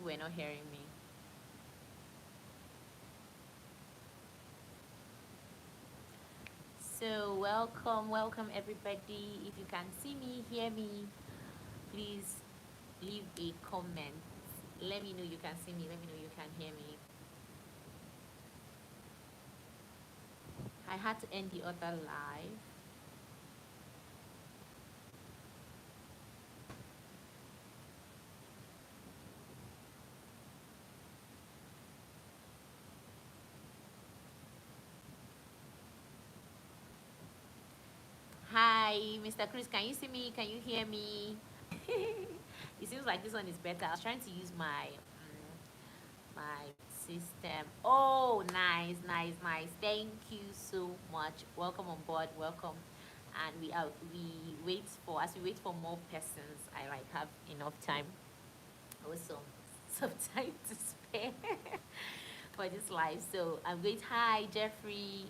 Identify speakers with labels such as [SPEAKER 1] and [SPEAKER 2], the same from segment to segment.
[SPEAKER 1] people were not hearing me. So welcome everybody. If you can see me, hear me, please leave a comment. Let me know you can see me. Let me know you can hear me. I had to end the other live. Hi, Mr. Chris, can you see me? Can you hear me? It seems like this one is better. I was trying to use my system. Oh, nice. Thank you so much. Welcome on board. Welcome. And we wait for, as we wait for more persons, I like have enough time, also some time to spare for this live. So I'm going to, hi Jeffrey,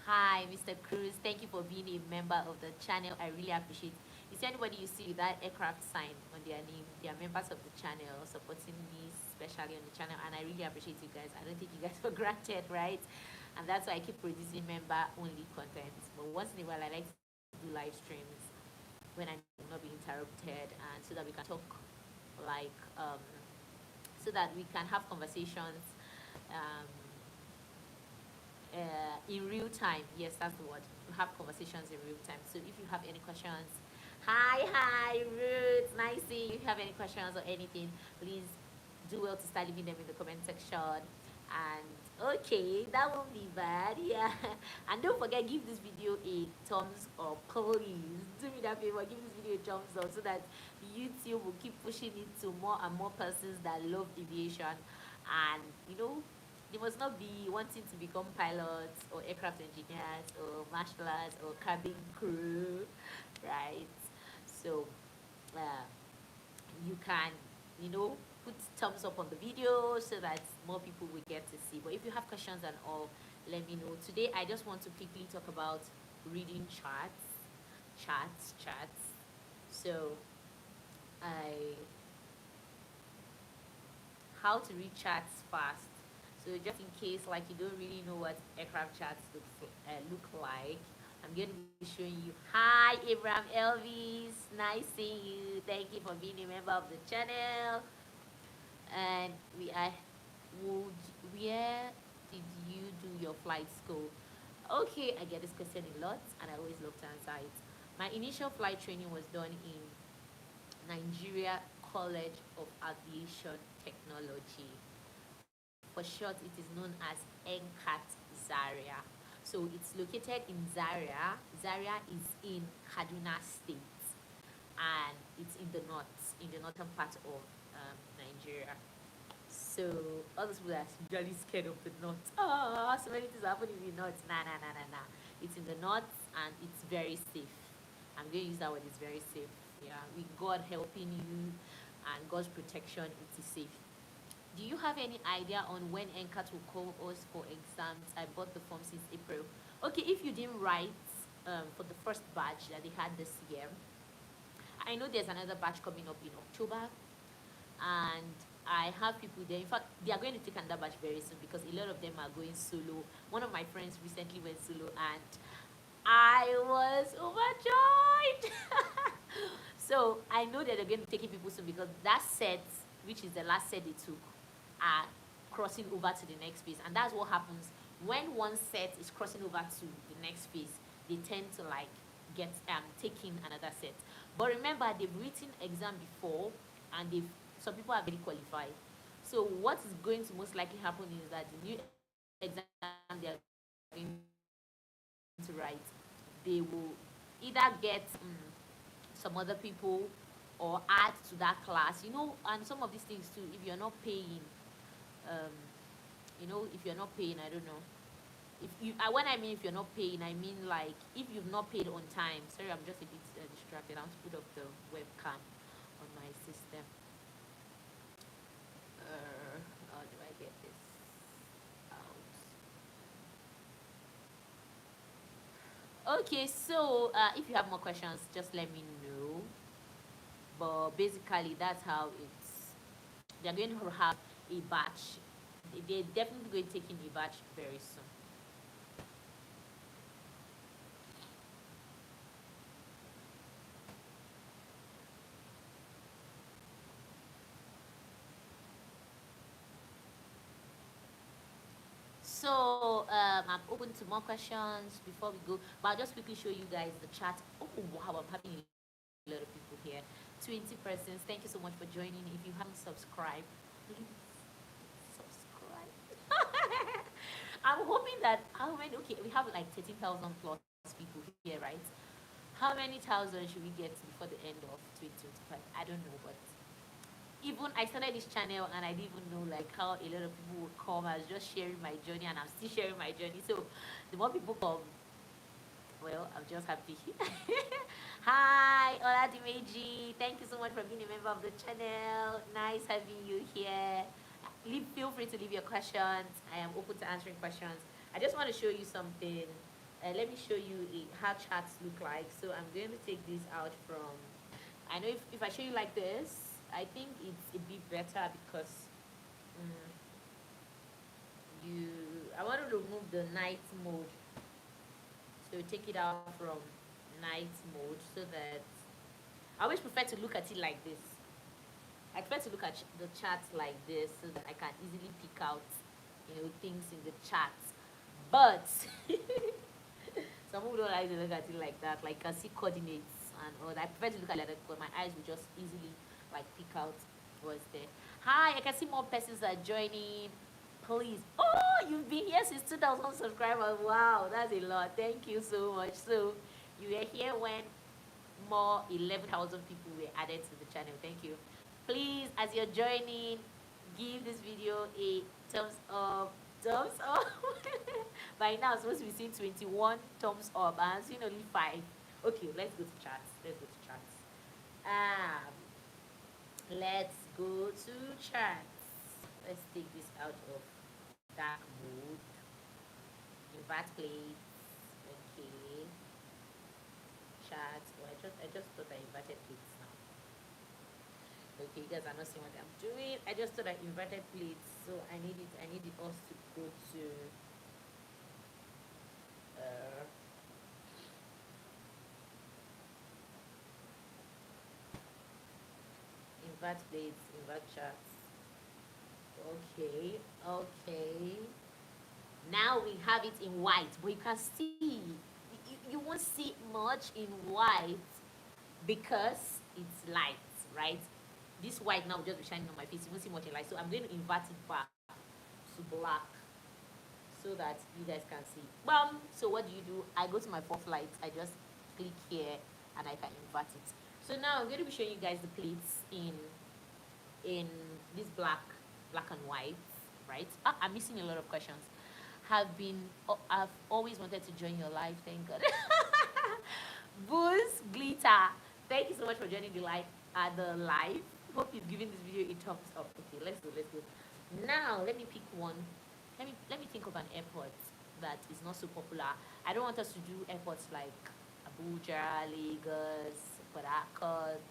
[SPEAKER 1] hi Mr. Cruz, thank you for being a member of the channel. I really appreciate it. Is there anybody you see with that aircraft sign on their name? They are members of the channel, supporting me especially on the channel, and I really appreciate you guys. I don't take you guys for granted, right? And that's why I keep producing member only content. But once in a while I like to do live streams when I will not be interrupted, and so that we can talk like so that we can have conversations um, in real time. Yes, that's the word. Have conversations in real time. So if you have any questions, hi Ruth, nice seeing you. If you have any questions or anything, please do well to start leaving them in the comment section. And okay, that won't be bad. Yeah. And don't forget, give this video a thumbs up, please. Do me that favor, give this video a thumbs up so that YouTube will keep pushing it to more and more persons that love aviation. And you know, they must not be wanting to become pilots or aircraft engineers or marshal arts or cabin crew, right? So uh, you can, you know, put thumbs up on the video so that more people will get to see. But if you have questions and all, let me know. Today I just want to quickly talk about reading charts. So I how to read charts fast. So just in case like you don't really know what aircraft charts look like, I'm going to be showing you. Hi Abraham Elvis, nice seeing you. Thank you for being a member of the channel. And we are, where did you do your flight school? Okay, I get this question a lot and I always love to answer it. My initial flight training was done in Nigeria College of Aviation Technology. For short, it is known as NCAT Zaria. So it's located in Zaria. Zaria is in Kaduna State, and it's in the north, in the northern part of Nigeria. So all those people are usually scared of the north. Oh, so many things happen in the north. Nah. It's in the north and it's very safe. I'm going to use that word. It's very safe. Yeah, with God helping you and God's protection, it is safe. Do you have any idea on when NCAT will call us for exams? I bought the form since April. Okay, if you didn't write for the first batch that they had this year, I know there's another batch coming up in October, and I have people there. In fact, they are going to take another batch very soon because a lot of them are going solo. One of my friends recently went solo, and I was overjoyed. So I know that they're going to be taking people soon because that set, which is the last set they took, are crossing over to the next phase. And that's what happens when one set is crossing over to the next phase. They tend to like get taking another set. But remember, they've written exam before, and some people have already qualified. So what is going to most likely happen is that the new exam they are going to write, they will either get some other people or add to that class, you know. And some of these things too, if you're not paying, you know, if you're not paying, I don't know, if you when I mean if you're not paying, I mean like if you've not paid on time. Sorry, I'm just a bit distracted. I want to put up the webcam on my system. How do I get this out? Okay, so if you have more questions, just let me know. But basically, that's how They're going to have a batch. They're definitely going to take in a batch very soon. So I'm open to more questions before we go, but I'll just quickly show you guys the chat. Oh wow, I'm having a lot of people here. 20 persons. Thank you so much for joining. If you haven't subscribed, please subscribe. I'm hoping that how many? Okay, we have like 13,000 plus people here, right? How many thousand should we get before the end of 2025? I don't know, but even I started this channel and I didn't even know like how a lot of people would come. I was just sharing my journey and I'm still sharing my journey. So the more people come, well, I'm just happy. Hi, Oladimeji. Thank you so much for being a member of the channel. Nice having you here. Feel free to leave your questions. I am open to answering questions. I just want to show you something. Let me show you how charts look like. So I'm going to take this out from, I know if I show you like this, I think it's a bit better because um, I want to remove the night mode. So take it out from night mode so that I always prefer to look at it like this. I prefer to look at the chart like this so that I can easily pick out, things in the chart. But some people don't like to look at it like that. Like, I see coordinates and all that. I prefer to look at it like that because my eyes will just easily like pick out what's there. Hi, I can see more persons are joining. Please. Oh, you've been here since 2,000 subscribers. Wow, that's a lot. Thank you so much. So you were here when more 11,000 people were added to the channel. Thank you. Please, as you're joining, give this video a thumbs up. Thumbs up. By now, I'm supposed to be seeing 21 thumbs up. I'm seeing only 5. Okay, let's go to charts. Let's go to charts. Let's take this out of dark mode. Invert plates. Okay. Charts. Oh, I just thought I inverted plates now. Okay, you guys are not seeing what I'm doing. I just thought I inverted plates, so I need us to go to invert plates, invert charts. Okay. Now we have it in white, but you can see, you won't see much in white because it's light, right? This white now will just be shining on my face. You won't see much in light. So I'm going to invert it back to black so that you guys can see. So what do? I go to my 4th light. I just click here and I can invert it. So now I'm going to be showing you guys the plates in this black and white, right? I'm missing a lot of questions. I've always wanted to join your live, thank God. Booze Glitter, thank you so much for joining the live. Hope you've given this video a thumbs up. Okay, let's go. Now let me pick one. Let me think of an airport that is not so popular. I don't want us to do airports like Abuja, Lagos, Port Harcourt.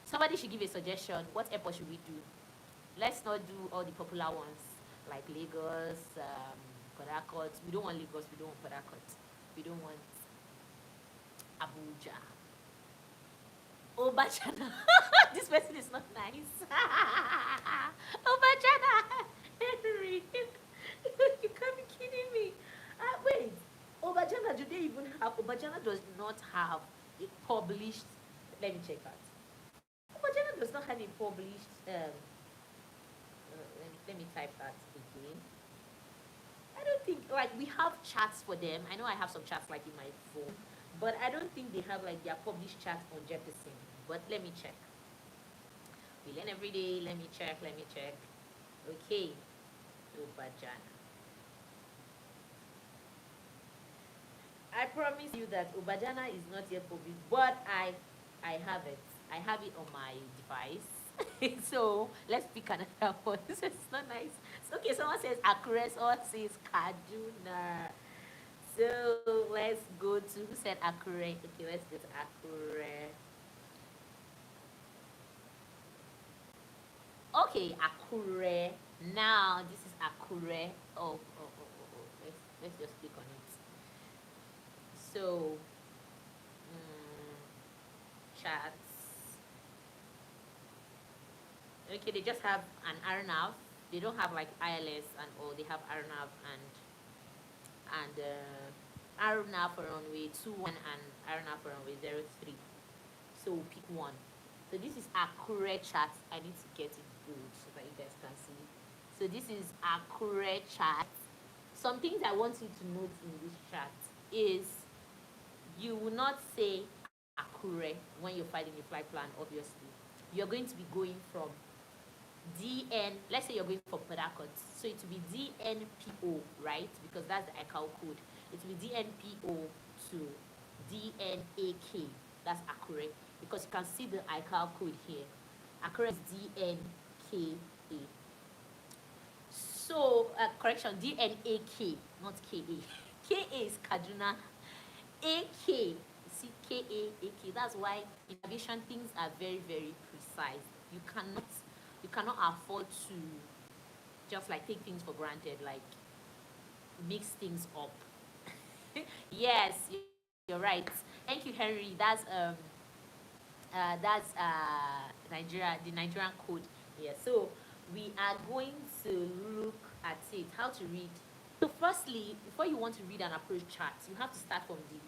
[SPEAKER 1] Somebody should give a suggestion. What airport should we do? Let's not do all the popular ones like Lagos, Port Harcourt. We don't want Lagos. We don't want Port Harcourt. We don't want Abuja. Obajana. This person is not nice. Obajana. Henry. You can't be kidding me. Wait. Obajana, do they even have? Obajana does not have a published. Let me check that. Obajana does not have a published. Let me type that again. I don't think, like, we have charts for them. I know I have some charts like in my phone, but I don't think they have like their published chart on Jefferson. But let me check. We learn every day. Let me check. Okay. Obajana. I promise you that Obajana is not yet published, but I have it. I have it on my device. So let's pick another one. This is not nice. So, okay, someone says Akure, someone says Kaduna. So let's go to, who said Akure? Okay, let's go to Akure. Okay, Akure. Now this is Akure. Oh. Let's just click on it. So, chats. Okay, they just have an RNAV. They don't have like ILS and all. They have RNAV and RNAV for runway 21 and RNAV for runway 03. So pick one. So this is accurate chat. I need to get it good so that you guys can see. So this is accurate chat. Some things I want you to note in this chat is you will not say accurate when you're filing a flight plan, obviously. You're going to be going from DN, let's say you're going for Port Harcourt, so it will be DNPO, right? Because that's the ICAO code. It will be DNPO to DNAK. That's accurate because you can see the ICAO code here. Accurate is DNKA. So, correction, DNAK, not KA. KA is Kaduna. AK, see KA, AK. That's why in aviation things are very, very precise. You cannot afford to just like take things for granted, like mix things up. Yes, you're right. Thank you, Henry. That's Nigeria, the Nigerian code. Yeah. So we are going to look at it, how to read. So firstly, before you want to read an approach chart, you have to start from the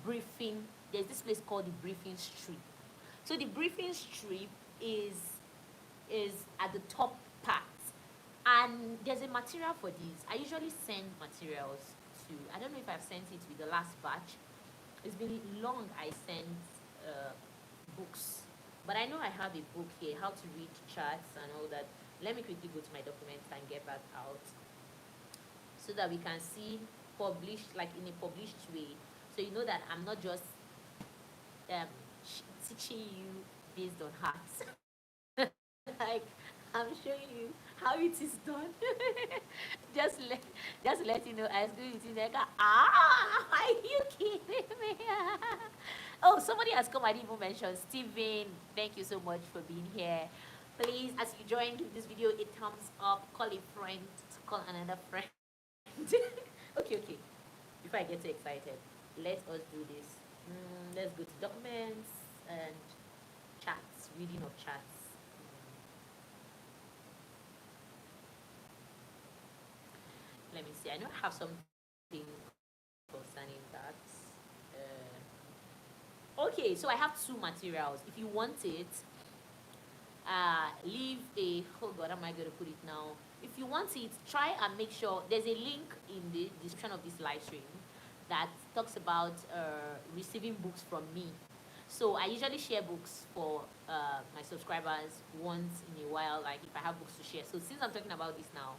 [SPEAKER 1] briefing. There's this place called the briefing strip. So the briefing strip is at the top part, and there's a material for these. I usually send materials to, I don't know if I've sent it with the last batch. It's been long I sent books, but I know I have a book here, how to read charts and all that. Let me quickly go to my documents and get that out so that we can see published, like in a published way, so you know that I'm not just teaching you based on hearts. Like I'm showing you how it is done. just let you know, I was going to like, are you kidding me? Oh, somebody has come. I didn't even mention Steven. Thank you so much for being here. Please, as you join, give this video a thumbs up. Call a friend to call another friend. Okay. Before I get too excited, let us do this. Let's go to documents and chats. Reading of chats. Let me see. I know I have something concerning that. Okay, so I have two materials. If you want it, leave a, oh God, how am I going to put it now? If you want it, try and make sure there's a link in the description of this live stream that talks about receiving books from me. So I usually share books for my subscribers once in a while, like if I have books to share. So since I'm talking about this now,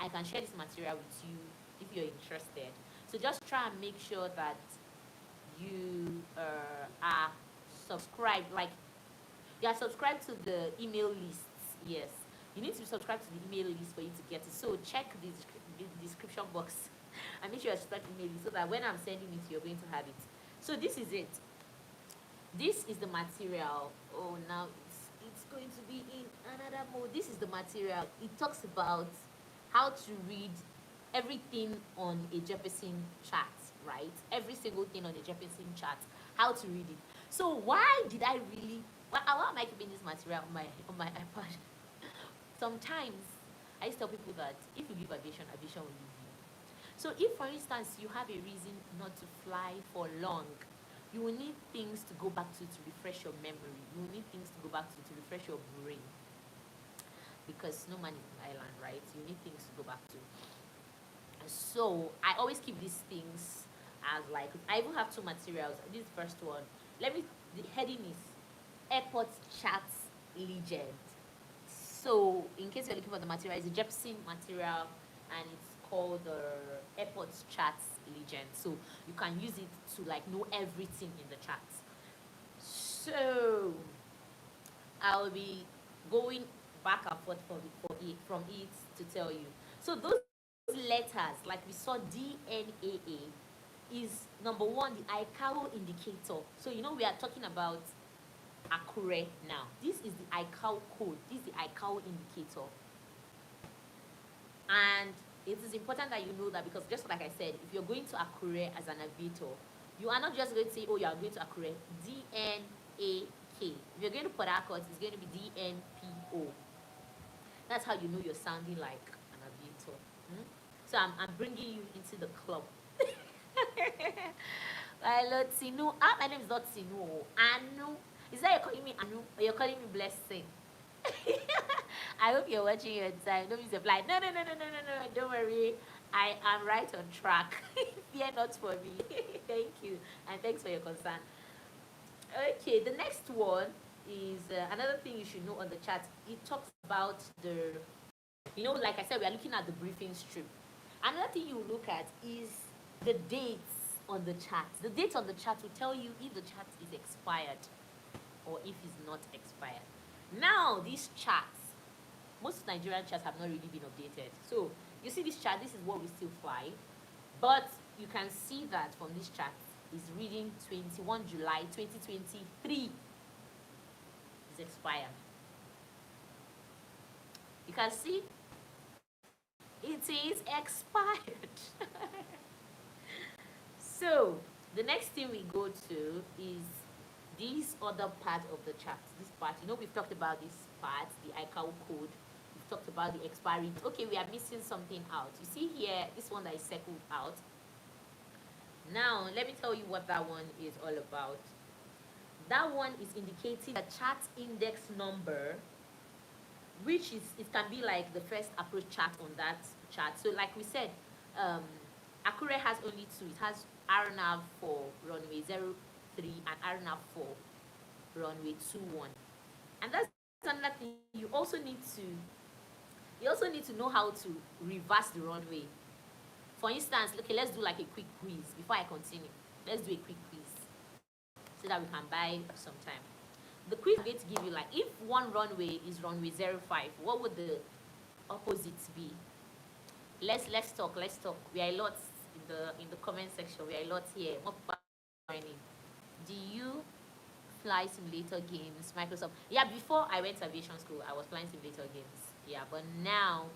[SPEAKER 1] I can share this material with you if you're interested. So just try and make sure that you are subscribed, like you are subscribed to the email lists. Yes, you need to be subscribed to the email list for you to get it. So check the description box and make sure you're subscribed to the email list so that when I'm sending it, you're going to have it. So this is it. This is the material. Oh, now it's going to be in another mode. This is the material. It talks about how to read everything on a Jefferson chart, right? Every single thing on a Jefferson chart, how to read it. So why did I really, why am I keeping this material on my iPad? Sometimes I used to tell people that if you give aviation, aviation will leave you. So if, for instance, you have a reason not to fly for long, you will need things to go back to refresh your memory. You will need things to go back to refresh your brain. Because no man is an island, right? You need things to go back to. So I always keep these things as like, I even have two materials. This is the first one. The heading is Airport Chats Legend. So in case you're looking for the material, it's a Jefferson material and it's called the Airport Chats Legend. So you can use it to like know everything in the chats. So I'll be going back and forth from it to tell you. So those letters, like we saw, DNAA is number one, the ICAO indicator. So you know we are talking about Akure now. This is the ICAO code. This is the ICAO indicator. And it is important that you know that, because just like I said, if you're going to Akure as an aviator, you are not just going to say, oh, you are going to Akure, DNAK. If you're going to Port Harcourt, it's going to be DNPO. That's how you know you're sounding like an aviator. So I'm bringing you into the club. Tinu. My name is not Tinu. Anu. Is that you're calling me Anu or you're calling me Blessing? I hope you're watching your time. Don't be surprised. No. Don't worry. I am right on track. Fear not for me. Thank you. And thanks for your concern. Okay, the next one is another thing you should know on the chart. It talks about the, like I said, we are looking at the briefing strip. Another thing you look at is the dates on the chart. The dates on the chart will tell you if the chart is expired or if it's not expired. Now, these charts, most Nigerian charts have not really been updated. So, you see this chart, this is what we still fly. But you can see that from this chart, is reading 21 July 2023. It's expired. You can see it is expired. So the next thing we go to is this other part of the chart. This part, we've talked about this part, the ICAO code. We've talked about the expiry. Okay, we are missing something out. You see here, this one that is circled out. Now, let me tell you what that one is all about. That one is indicating the chart index number, which is, it can be like the first approach chart on that chart. So like we said, Akure has only two. It has RNAV for runway 03 and RNAV for runway 21. And that's another thing. You also need to know how to reverse the runway. For instance, okay, let's do like a quick quiz before I continue. Let's do a quick quiz so that we can buy some time. The quiz I'm going to give you, like, if one runway is runway 05, what would the opposites be? Let's talk. We are a lot in the comment section. We are a lot here. What joining? Do you fly simulator games, Microsoft? Yeah, before I went to aviation school, I was flying simulator games. Yeah, but now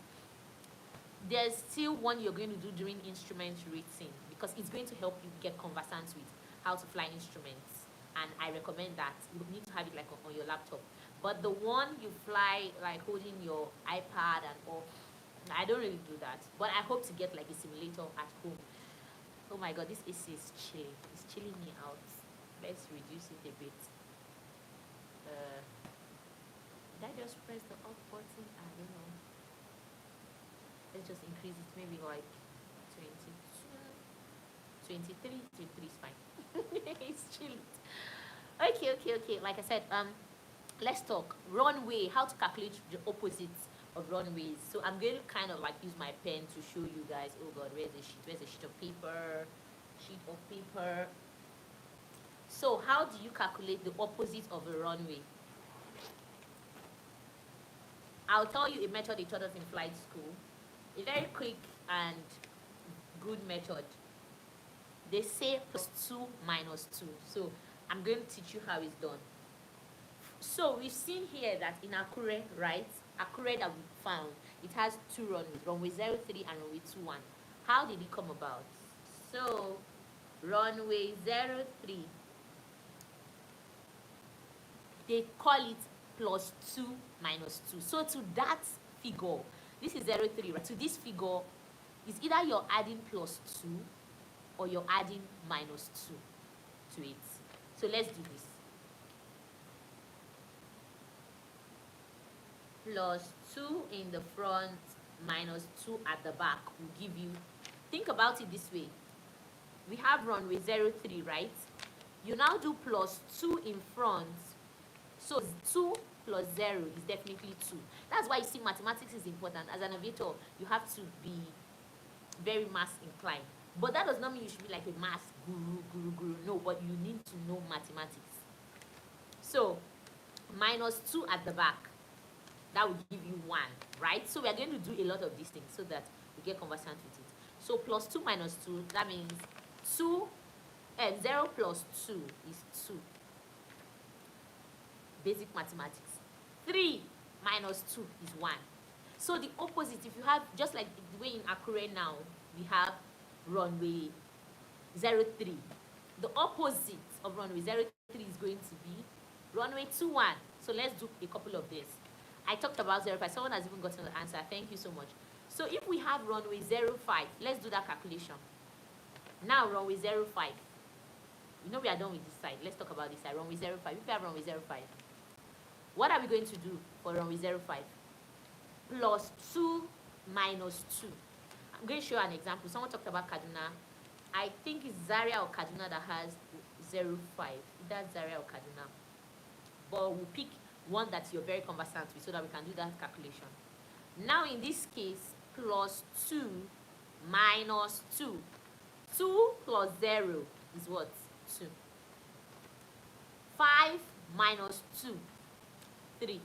[SPEAKER 1] there's still one you're going to do during instrument rating, because it's going to help you get conversant with how to fly instruments, and I recommend that. You need to have it like on your laptop. But the one you fly like holding your iPad and all, I don't really do that. But I hope to get like a simulator at home. Oh my god, this AC is chilling. It's chilling me out. Let's reduce it a bit. Did I just press the off button? I don't know. Let's just increase it, maybe like 22, 23 is fine. It's chilling. Okay. Like I said, let's talk runway, how to calculate the opposites of runways. So I'm going to kind of like use my pen to show you guys. Oh god, where's the sheet of paper? So how do you calculate the opposite of a runway? I'll tell you a method they taught us in flight school. A very quick and good method. They say +2 - 2. So I'm going to teach you how it's done. So we've seen here that in Akure, right? Akure that we found, it has two runways, runway 03 and runway 21. How did it come about? So runway 03, they call it +2 - 2. So to that figure, this is 03, right? To this figure, is either you're adding +2 or you're adding -2 to it. So let's do this. +2 in the front, -2 at the back will give you, think about it this way. We have runway 03, right? You now do +2 in front. So 2 + 0 is definitely 2. That's why you see mathematics is important. As an aviator, you have to be very math inclined. But that does not mean you should be like a math guru. No, but you need to know mathematics. So -2 at the back, that will give you 1, right? So we are going to do a lot of these things so that we get conversant with it. So +2 - 2, that means 0 + 2 is 2. basic mathematics. 3 minus 2 is 1. So the opposite, if you have, just like the way in Akure now, we have runway 03. The opposite of runway 03 is going to be runway 21. So let's do a couple of this. I talked about 05. Someone has even gotten the answer. Thank you so much. So if we have runway 05, let's do that calculation. Now runway 05. You know we are done with this side. Let's talk about this side. Runway 05. If we have runway 05, what are we going to do for runway 05? Plus 2 minus 2. I'm going to show you an example. Someone talked about Kaduna. I think it's Zaria or Kaduna that has 05. That's Zaria or Kaduna. But we'll pick one that you're very conversant with so that we can do that calculation. Now in this case, plus 2 minus 2. 2 plus 0 is what? 2. 5 minus 2, 3.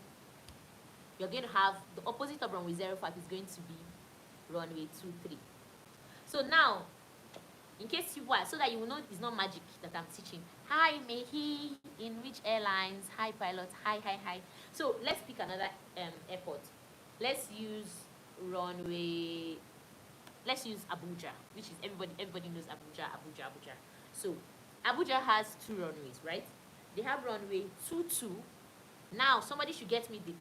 [SPEAKER 1] You're going to have the opposite of runway 05 is going to be runway 23. So now, in case you want, so that you will know it's not magic that I'm teaching. Hi, Mehi, in which airlines? Hi, pilot. Hi, hi, hi. So let's pick another airport. Let's use runway. Let's use Abuja, which is everybody knows Abuja. So Abuja has 2 runways, right? They have runway 22. Now somebody should get me the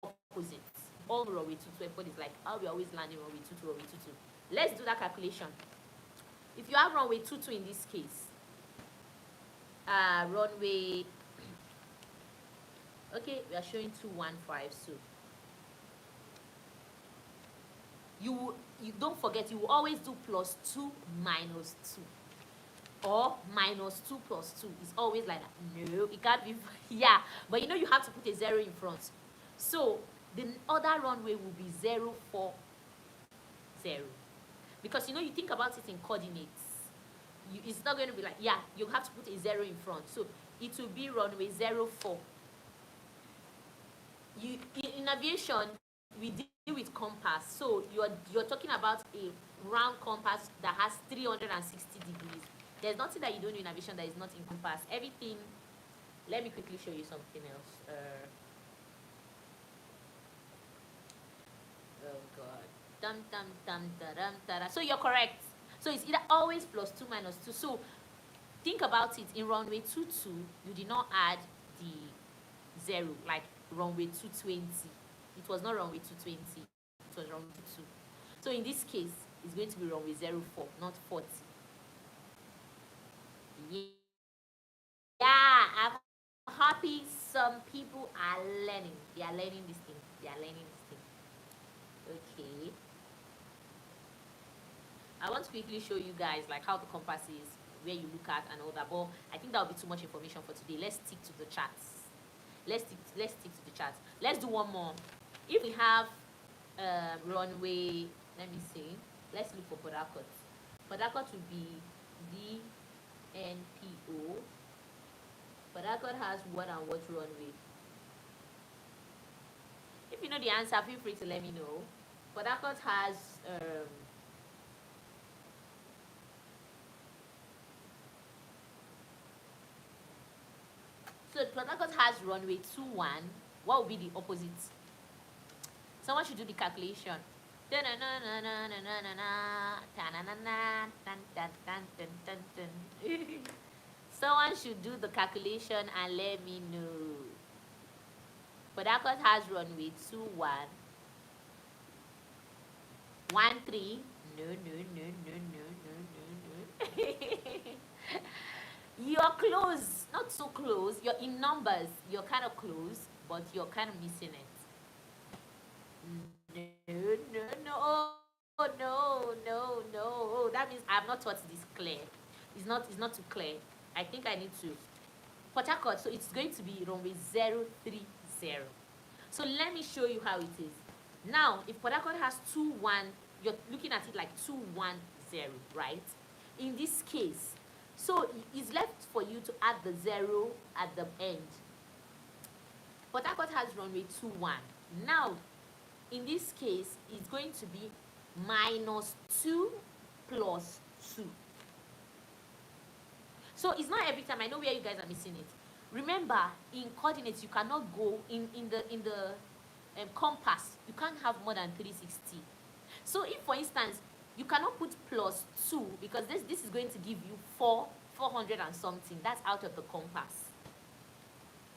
[SPEAKER 1] opposite. All runway 22 airport is like, how we always landing runway 22, runway 22. Let's do that calculation. If you have runway 22 in this case, runway, okay, we are showing 215, so you don't forget, you will always do plus 2 minus 2 or minus 2 plus 2. It's always like that. No, it can't be. Yeah, but you know you have to put a 0 in front. So the other runway will be 040, because you know you think about it in coordinates. It's not going to be like, yeah, you have to put a 0 in front. So it will be runway 04. In aviation, we deal with compass. So you're talking about a round compass that has 360 degrees. There's nothing that you don't do in aviation that is not in compass. Everything. Let me quickly show you something else. Oh God. Dum dum dum dum dum. So you're correct. So it's either always plus 2 minus 2. So think about it. In runway 22, you did not add the 0 like runway 220. It was not runway 220. It was runway 22. So in this case, it's going to be runway 04, not 40. Yeah, I'm happy some people are learning. They are learning this thing. Okay. I want to quickly show you guys like how the compass is, where you look at and all that. But I think that will be too much information for today. Let's stick to the charts. Let's stick to the charts. Let's do one more. If we have runway, let me see. Let's look for Port Harcourt. Port Harcourt would be DNPO. Port Harcourt has what and what runway? If you know the answer, feel free to let me know. Port Harcourt has so Port Harcourt has runway 21. What would be the opposite? Someone should do the calculation. Someone should do the calculation and let me know. Port Harcourt has runway 21. 13. No. You're close, not so close. You're in numbers. You're kind of close, but you're kind of missing it. No. That means I have not taught this clear. It's not too clear. I think I need to. Port Harcourt, so it's going to be runway 030. So let me show you how it is. Now, if Port Harcourt has 21, you're looking at it like 210, right? In this case, so it's left for you to add the 0 at the end. Port Harcourt has runway 21. Now, in this case, it's going to be minus 2 plus 2. So it's not every time. I know where you guys are missing it. Remember, in coordinates, you cannot go in the compass. You can't have more than 360. So if, for instance, you cannot put plus 2 because this is going to give you 400 and something. That's out of the compass.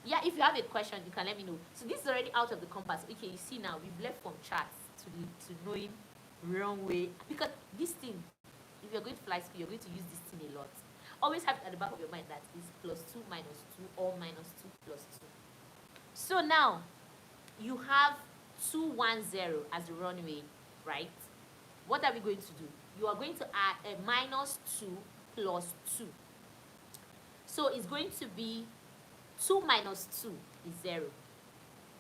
[SPEAKER 1] Yeah, if you have a question, you can let me know. So this is already out of the compass. Okay, you see now, we've left from charts to knowing runway. Because this thing, if you're going to fly school, you're going to use this thing a lot. Always have it at the back of your mind that is plus 2 minus 2 or minus 2 plus 2. So now, you have 210 as the runway, right? What are we going to do? You are going to add a minus 2 plus 2. So it's going to be 2 minus 2 is 0.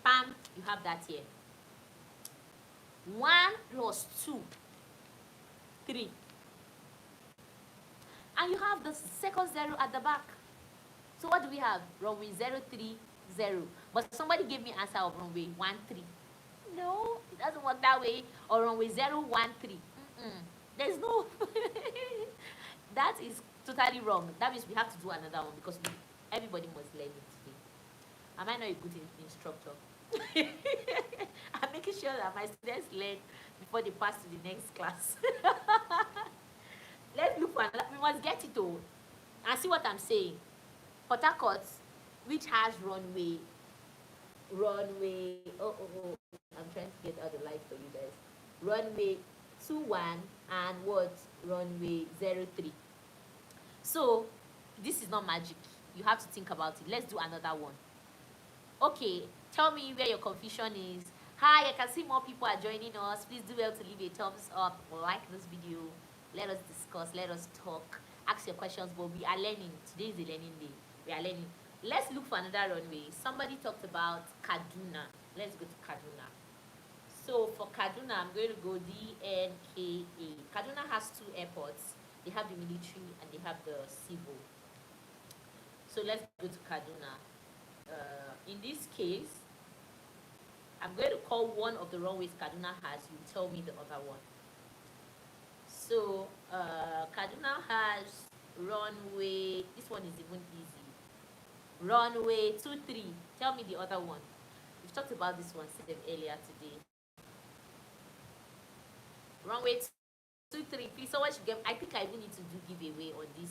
[SPEAKER 1] Bam, you have that here. 1 plus 2, 3. And you have the second 0 at the back. So what do we have? Runway 030. But somebody gave me answer of runway 13. No, it doesn't work that way. Or runway 013. There's no. That is totally wrong. That means we have to do another one because everybody must learn it today. Am I not a good instructor? I'm making sure that my students learn before they pass to the next class. Let's look for another. We must get it all. And see what I'm saying. Port Harcourt, which has runway. Oh, I'm trying to get out the light for you guys. Runway 21 and what? Runway 03. So, this is not magic. You have to think about it. Let's do another one. Okay, tell me where your confusion is. Hi, I can see more people are joining us. Please do well to leave a thumbs up, like this video. Let us discuss, let us talk. Ask your questions, but we are learning. Today is the learning day. We are learning. Let's look for another runway. Somebody talked about Kaduna. Let's go to Kaduna. So for Kaduna, I'm going to go DNKA. Kaduna has 2 airports. They have the military and they have the civil. So let's go to Kaduna. In this case, I'm going to call one of the runways Kaduna has. You tell me the other one. So Kaduna has runway. This one is even easy. Runway 23. Tell me the other one. We've talked about this one earlier today. Runway 23. Please, someone should get. I think I even need to do giveaway on this